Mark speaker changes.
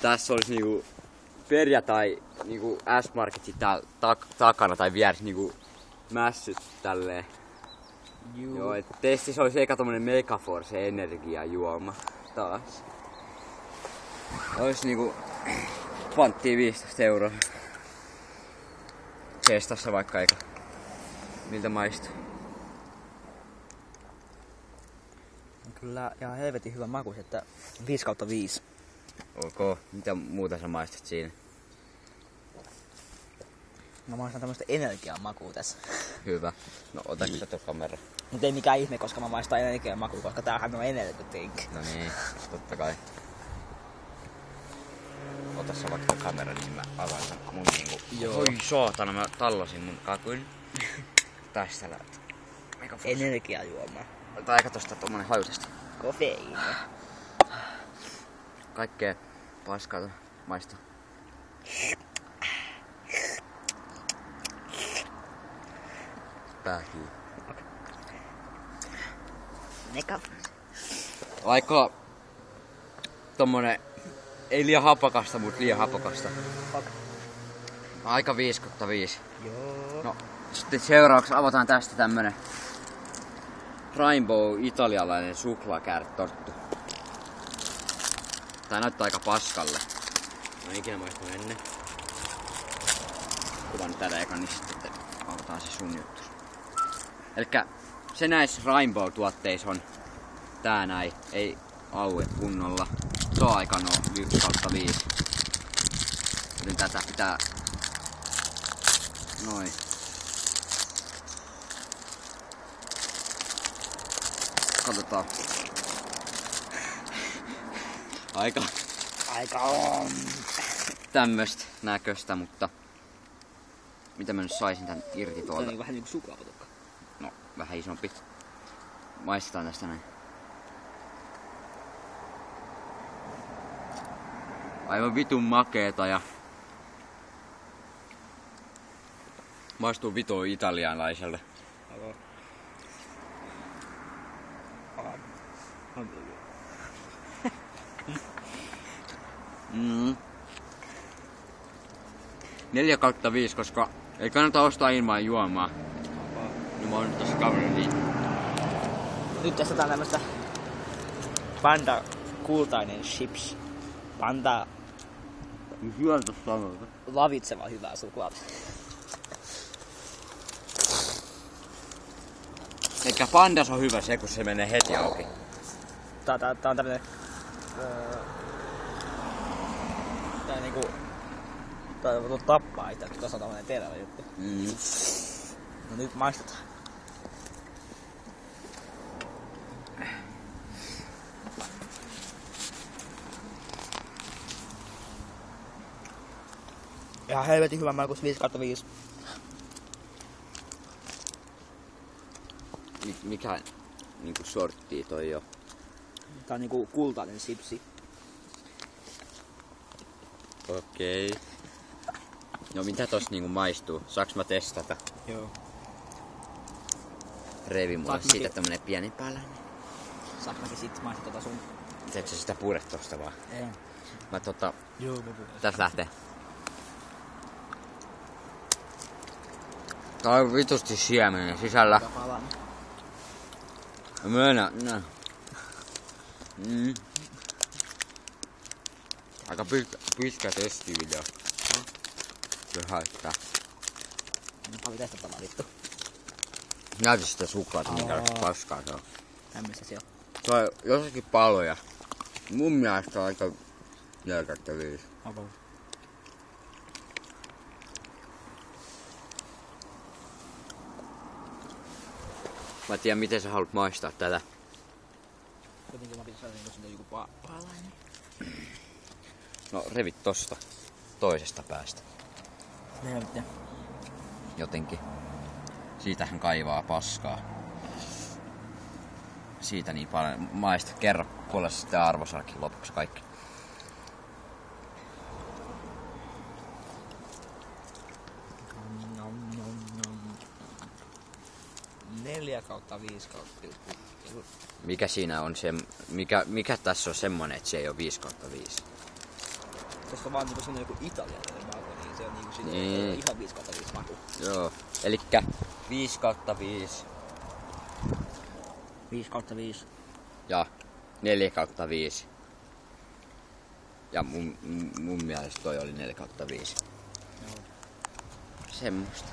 Speaker 1: tässä olisi niinku perjantai niinku S-Marketin täällä takana tai vieressä niinku mässyt tälleen. Joo, et testissä olisi eka tommonen Megaforce energiajuoma taas. Ois niinku panttia 15 €. Testassa vaikka eikä. Miltä maistuu?
Speaker 2: Kyllä ihan helvetin hyvä maku, että 5/5.
Speaker 1: Ok, mitä muuta sä maistat siinä?
Speaker 2: Mä maistan tämmöstä energian makua tässä.
Speaker 1: Hyvä. No otatko sä tuon kamera?
Speaker 2: Mut ei mikään ihme, koska mä maistan energian makua, koska tämähän on energiatink.
Speaker 1: No niin, totta kai. Ota sä vaikka tuon kameran, niin mä avaan sen mun niinku...
Speaker 2: Joo.
Speaker 1: Oi saatana, mä tallasin mun kakun. Tästä lähtee.
Speaker 2: Energiajuoma.
Speaker 1: Ota eikä tosta tommonen hajutesti.
Speaker 2: Kofeiini.
Speaker 1: Kaikkea paskaa maistuu. Päähii. Aika tommonen, ei liian hapakasta, mut liian hapakasta. Aika 5/5.
Speaker 2: Joo.
Speaker 1: No, sitten seuraavaksi avataan tästä tämmönen Rainbow italialainen suklaakärtorttu. Tää näyttää aika paskalle. Mä en ikinä maistanut ennen. Kuvan tätä eka, niin sitten avataan se sun juttu. Elikkä se näissä Rainbow-tuotteissa on tää näin, ei aue kunnolla. Se on aika 1/5. Joten tätä pitää noin. Katsotaan. Aika
Speaker 2: on.
Speaker 1: tämmöstä näköistä, mutta mitä mä nyt saisin tän irti
Speaker 2: Se
Speaker 1: tuolta?
Speaker 2: on niinku vähän niinku suklaapatukka.
Speaker 1: No, vähän isompi. Maistetaan tästä näin. Aivan vitun makeeta ja maistuu vitun italialaiselle. Mm. 4/5, koska ei kannata ostaa ilman juomaa. Niin mä oon nyt tässä kaverin niin.
Speaker 2: Nyt testataan tämmöstä Panda kultainen chips. Panda
Speaker 1: Hyvältä sanolta.
Speaker 2: lavitseva hyvää suklaata.
Speaker 1: Eikä Pandas on hyvä se, kun se menee heti auki.
Speaker 2: Tää on tämmönen... Tää niinku... Tää on voitu tappaa itse, kun tässä on tämmönen terävä juttu. No nyt maistetaan. Ihan helvetin hyvä makus 5/5.
Speaker 1: Mikä niinku sorttii toi jo?
Speaker 2: Tää on niinku kultainen sipsi.
Speaker 1: Okei. No mitä tossa niinku maistuu? Saaks mä testata?
Speaker 2: Joo.
Speaker 1: Revi mulle
Speaker 2: Saat
Speaker 1: siitä
Speaker 2: mäkin.
Speaker 1: tämmönen pieni palanen.
Speaker 2: Saat mäkin sit maistaa tota sun?
Speaker 1: Teetkö sä sitä puret tosta vaan?
Speaker 2: Ei.
Speaker 1: Mä
Speaker 2: Joo, mä puhun.
Speaker 1: tästä lähtee. Tää on vitusti siemenen sisällä.
Speaker 2: Tää palanen.
Speaker 1: Mä myönnän, no. Aika pitkä testivideo. Se haittaa.
Speaker 2: Paljon testattavaa vittu.
Speaker 1: Näytä sitä suklaata, minkälaista paskaa se on.
Speaker 2: Tämmöistä se on.
Speaker 1: Se on jossakin paloja. Mun mielestä on aika 4/5.
Speaker 2: Okay.
Speaker 1: Mä tiedän miten sä haluat maistaa tätä.
Speaker 2: Jotenkin mä pitäis saada niinku sinne joku palainen.
Speaker 1: No revit tosta toisesta päästä.
Speaker 2: Helvettiä.
Speaker 1: Jotenkin. Siitähän kaivaa paskaa. Siitä niin paljon. Maista kerro kuule sitten arvosanakin lopuksi kaikki.
Speaker 2: Nom, nom, nom. 4/5/.
Speaker 1: Mikä siinä on se, mikä tässä on semmonen, että se ei ole 5/5?
Speaker 2: Tuossa on vaan niinku semmonen joku italialainen maku, niin se on niinku sitä
Speaker 1: Niin.
Speaker 2: ihan 5/5 maku.
Speaker 1: Joo. Elikkä 5/5
Speaker 2: 5/5.
Speaker 1: ja 4/5. Ja mun mielestä toi oli 4/5.
Speaker 2: Joo.
Speaker 1: Semmosta.